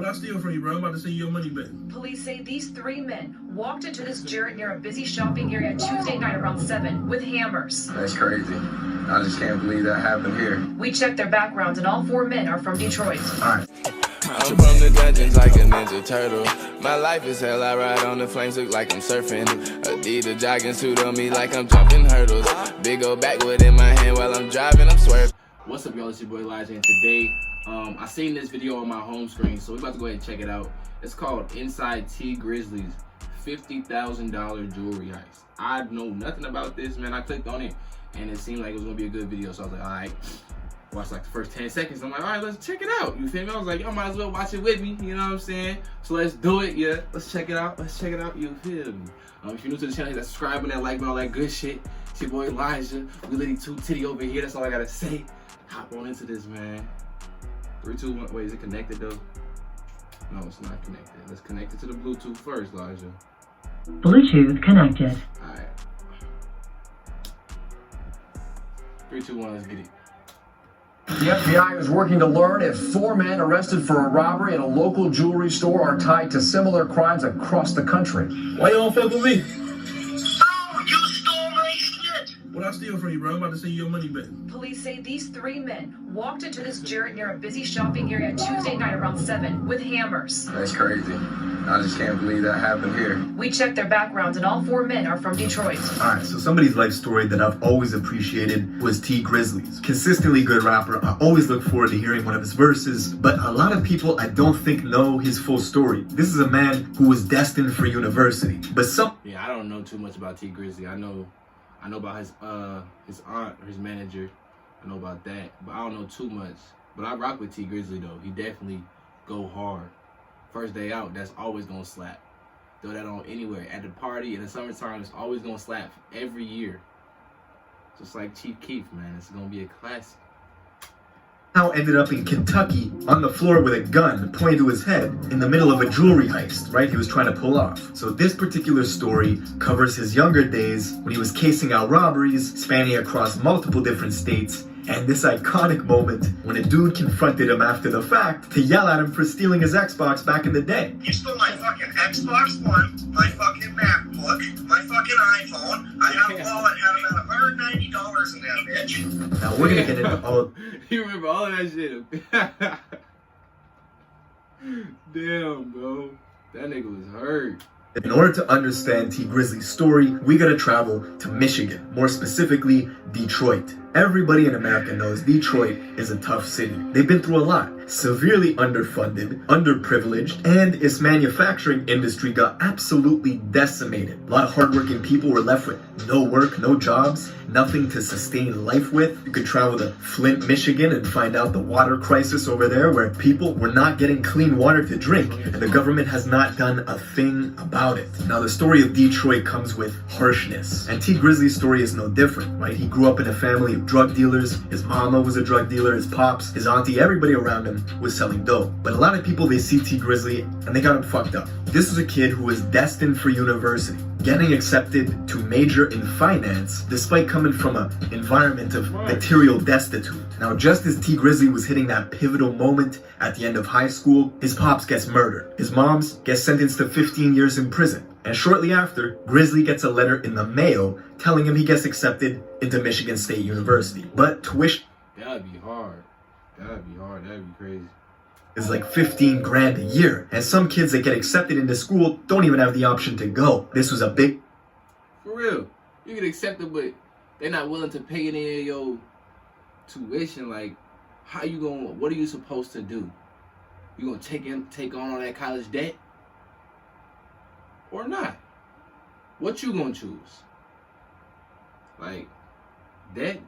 I steal from you, bro? I'm about to send you your money back. Police say these three men walked into this Jarrett near a busy shopping area Tuesday night around 7 with hammers. That's crazy. I just can't believe that happened here. We checked their backgrounds and all four men are from Detroit. All right. I'm from the dungeons like a ninja turtle. My life is hell, I ride on the flames, look like I'm surfing. Adidas jogging suit on me like I'm jumping hurdles. Big old backwood in my hand while I'm driving, I'm swerving. What's up, y'all? It's your boy Elijah, and today I seen this video on my home screen, so we're about to go ahead and check it out. It's called Inside Tee Grizzleys $50,000 Jewelry Heist. I know nothing about this, man. I clicked on it and it seemed like it was gonna be a good video, so I was like, all right. Watch like the first 10 seconds. I'm like, all right, let's check it out. You feel me? I was like, y'all might as well watch it with me. You know what I'm saying? So let's do it. Yeah, let's check it out. Let's check it out. You feel me? If you're new to the channel, hit that subscribe button, that like button, all that good shit. It's your boy Elijah. We literally two titty over here. That's all I gotta say. Hop on into this, man. 3, 2, 1. Wait, is it connected though? No, it's not connected. Let's connect it to the Bluetooth first, Elijah. Bluetooth connected. All right. 3, 2, 1. Let's get it. The FBI is working to learn if 4 men arrested for a robbery at a local jewelry store are tied to similar crimes across the country. Why you don't fuck with me? Oh, you stole my shit! What I steal from you, bro? I'm about to send you your money back. Police say these three men walked into this Jarrett near a busy shopping area Tuesday night around 7 with hammers. That's crazy. I just can't believe that happened here. We checked their backgrounds and all 4 men are from Detroit. Alright, so somebody's life story that I've always appreciated was Tee Grizzleys. Consistently good rapper. I always look forward to hearing one of his verses, but a lot of people I don't think know his full story. This is a man who was destined for university, but Yeah, I don't know too much about Tee Grizzly. I know about his aunt or his manager. I know about that, but I don't know too much. But I rock with Tee Grizzly though. He definitely go hard. First day out, that's always gonna slap. Throw that on anywhere. At the party in the summertime, it's always gonna slap every year. Just like Chief Keef, man. It's gonna be a classic. Now ended up in Kentucky on the floor with a gun pointed to his head in the middle of a jewelry heist, right? He was trying to pull off. So this particular story covers his younger days when he was casing out robberies spanning across multiple different states, and this iconic moment when a dude confronted him after the fact to yell at him for stealing his Xbox back in the day. You stole my fucking Xbox One, my fucking MacBook, my fucking iPhone. I have a wallet, had about $190 in that bitch. Now we're gonna get into all. You remember all of that shit? Damn, bro. That nigga was hurt. In order to understand Tee Grizzly's story, we gotta travel to Michigan, more specifically Detroit. Everybody in America knows Detroit is a tough city. They've been through a lot. Severely underfunded, underprivileged, and its manufacturing industry got absolutely decimated. A lot of hardworking people were left with no work, no jobs, nothing to sustain life with. You could travel to Flint, Michigan and find out the water crisis over there where people were not getting clean water to drink, and the government has not done a thing about it. Now the story of Detroit comes with harshness, and Tee Grizzly's story is no different, right? He grew up in a family of drug dealers. His mama was a drug dealer, his pops, his auntie, everybody around him was selling dope. But a lot of people, they see Tee Grizzly and they got him fucked up. This was a kid who was destined for university, getting accepted to major in finance despite coming from an environment of material destitute. Now just as Tee Grizzly was hitting that pivotal moment at the end of high school, his pops gets murdered. His moms gets sentenced to 15 years in prison. And shortly after, Grizzly gets a letter in the mail telling him he gets accepted into Michigan State University. But tuition That'd be hard. That'd be hard. That'd be crazy. is like 15 grand a year. And some kids that get accepted into school don't even have the option to go. This was a big... For real. You get accepted, but they're not willing to pay any of your tuition. Like, how you gonna, what are you supposed to do? You gonna take on all that college debt? Or not? What you gonna choose? Like, that,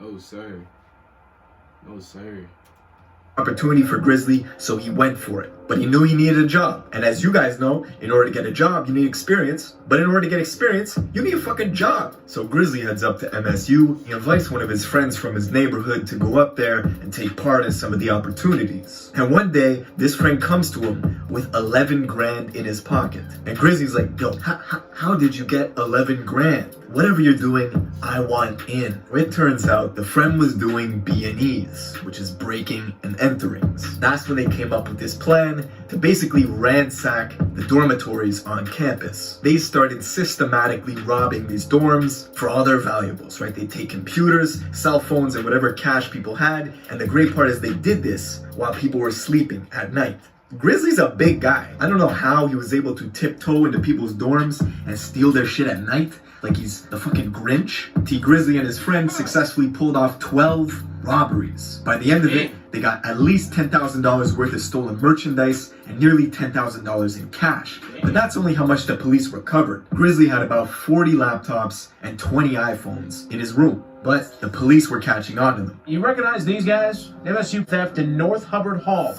no, sir. No, sir. Opportunity for Grizzly, so he went for it. But he knew he needed a job. And as you guys know, in order to get a job, you need experience. But in order to get experience, you need a fucking job. So Grizzly heads up to MSU. He invites one of his friends from his neighborhood to go up there and take part in some of the opportunities. And one day, this friend comes to him with 11 grand in his pocket. And Grizzly's like, yo, how did you get 11 grand? Whatever you're doing, I want in. It turns out the friend was doing B&Es, which is breaking and enterings. That's when they came up with this plan to basically ransack the dormitories on campus. They started systematically robbing these dorms for all their valuables, right? They take computers, cell phones, and whatever cash people had. And the great part is they did this while people were sleeping at night. Grizzly's a big guy. I don't know how he was able to tiptoe into people's dorms and steal their shit at night like he's the fucking Grinch. Tee Grizzly and his friends successfully pulled off 12 robberies. By the end of it, they got at least $10,000 worth of stolen merchandise and nearly $10,000 in cash. But that's only how much the police recovered. Grizzly had about 40 laptops and 20 iPhones in his room, but the police were catching on to them. You recognize these guys? MSU theft in North Hubbard Hall.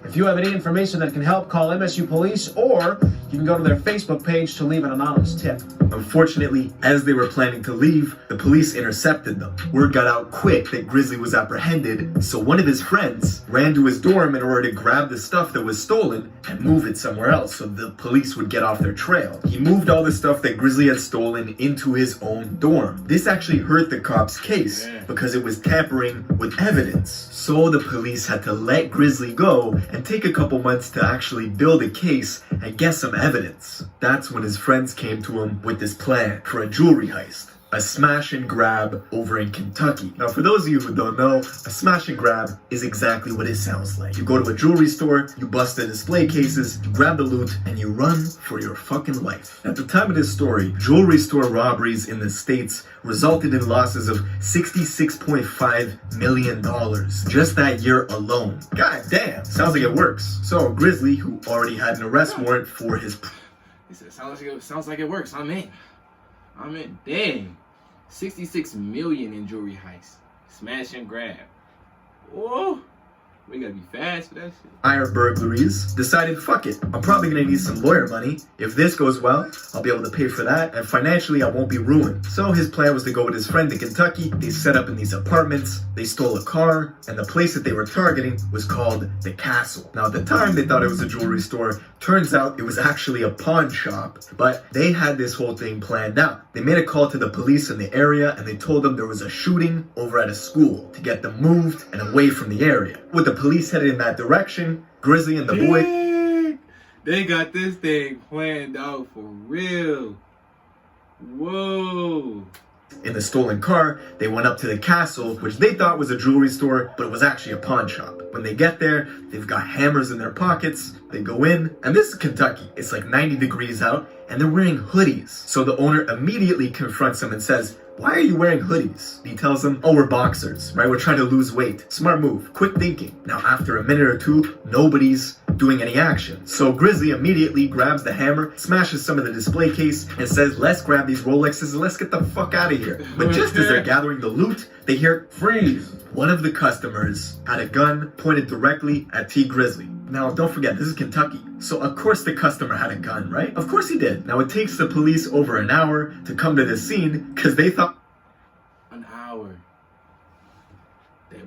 If you have any information that can help, call MSU Police, or you can go to their Facebook page to leave an anonymous tip. Unfortunately, as they were planning to leave, the police intercepted them. Word got out quick that Grizzly was apprehended, so one of his friends ran to his dorm in order to grab the stuff that was stolen and move it somewhere else so the police would get off their trail. He moved all the stuff that Grizzly had stolen into his own dorm. This actually hurt the cops' case because it was tampering with evidence. So the police had to let Grizzly go and take a couple months to actually build a case and get some evidence. That's when his friends came to him with this plan for a jewelry heist. A smash and grab over in Kentucky. Now, for those of you who don't know, a smash and grab is exactly what it sounds like. You go to a jewelry store, you bust the display cases, you grab the loot, and you run for your fucking life. At the time of this story, jewelry store robberies in the States resulted in losses of $66.5 million just that year alone. God damn, sounds like it works. So Grizzly, who already had an arrest warrant for his... He said, sounds like it works. I'm in. Dang. 66 million in jewelry heist. Smash and grab. Whoa. We gotta be fast for that shit. Higher burglaries, decided, fuck it, I'm probably gonna need some lawyer money. If this goes well, I'll be able to pay for that, and financially I won't be ruined. So his plan was to go with his friend to Kentucky. They set up in these apartments, they stole a car, and the place that they were targeting was called the Castle. Now at the time they thought it was a jewelry store. Turns out it was actually a pawn shop, but they had this whole thing planned out. They made a call to the police in the area and they told them there was a shooting over at a school to get them moved and away from the area. With the police headed in that direction, Grizzly and the boy... They got this thing planned out for real. Whoa. In the stolen car, they went up to the Castle, which they thought was a jewelry store, but it was actually a pawn shop. When they get there, they've got hammers in their pockets. They go in, and this is Kentucky. It's like 90 degrees out, and they're wearing hoodies. So the owner immediately confronts them and says, "Why are you wearing hoodies?" He tells them, "Oh, we're boxers, right? We're trying to lose weight." Smart move, quick thinking. Now, after a minute or two, nobody's doing any action. So Grizzly immediately grabs the hammer, smashes some of the display case, and says, "Let's grab these Rolexes and let's get the fuck out of here." But just as they're gathering the loot, they hear, "Freeze!" One of the customers had a gun pointed directly at Tee Grizzly. Now, don't forget, this is Kentucky. So of course the customer had a gun, right? Of course he did. Now it takes the police over an hour to come to the scene because they thought... An hour.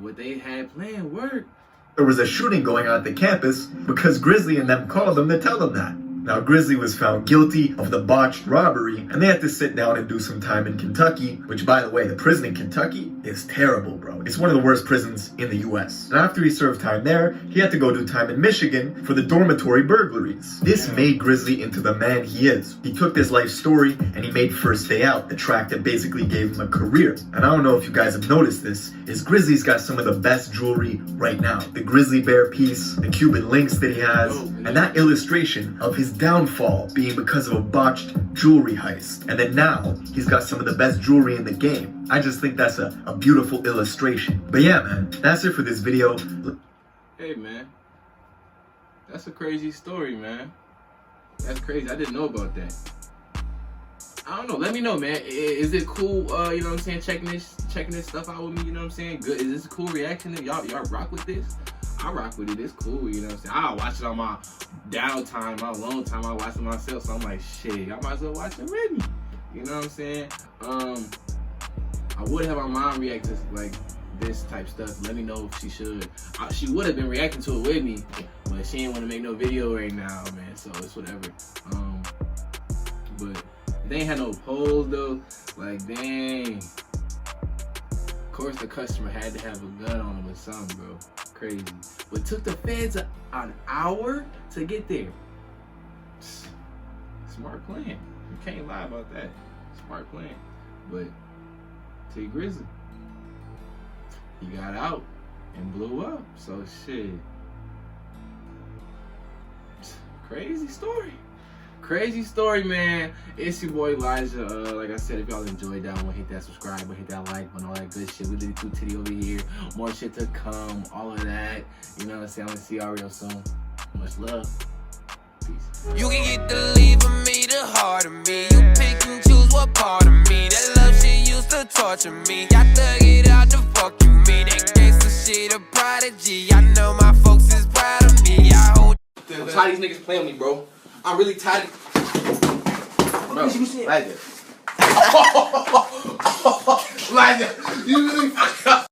What they had planned worked. There was a shooting going on at the campus because Grizzly and them called them to tell them that. Now, Grizzly was found guilty of the botched robbery, and they had to sit down and do some time in Kentucky, which, by the way, the prison in Kentucky is terrible, bro. It's one of the worst prisons in the U.S. And after he served time there, he had to go do time in Michigan for the dormitory burglaries. This made Grizzly into the man he is. He took this life story, and he made First Day Out, the track that basically gave him a career. And I don't know if you guys have noticed this, is Grizzly's got some of the best jewelry right now. The grizzly bear piece, the Cuban links that he has, and that illustration of his downfall being because of a botched jewelry heist. And then now, he's got some of the best jewelry in the game. I just think that's a beautiful illustration. But yeah, man, that's it for this video. Hey, man. That's a crazy story, man. That's crazy. I didn't know about that. I don't know. Let me know, man. Is it cool, you know what I'm saying, checking this stuff out with me, you know what I'm saying? Good. Is this a cool reaction? Y'all rock with this? I rock with it. It's cool, you know what I'm saying? I'll watch it on my downtime, my alone time. I watch it myself, so I'm like, shit, I might as well watch it with me. You know what I'm saying? I would have my mom react to like this type stuff. Let me know if she should. She would have been reacting to it with me, but she didn't want to make no video right now, man. So it's whatever. But they ain't had no polls though. Like, dang. Of course, the customer had to have a gun on him or something, bro. Crazy. But took the feds an hour to get there. Smart plan. You can't lie about that. Smart plan. But Tee Grizzly, he got out and blew up. So shit. Crazy story. Crazy story, man. It's your boy Elijah. Like I said, if y'all enjoyed that one, hit that subscribe button, hit that like button, all that good shit. We did Two Titty over here. More shit to come. All of that. You know what I'm saying? I'm gonna see y'all real soon. Much love. Peace. You can get the leave of me, the heart of me. You pick and choose what part of me. That love shit used to torture me. I thug it out to fuck you me. That gangsta shit a prodigy. I know my folks is proud of me. I hold. I'm tired of these niggas playing with me, bro. I'm really tired of... Bro, Elijah. Elijah, you really fucked up.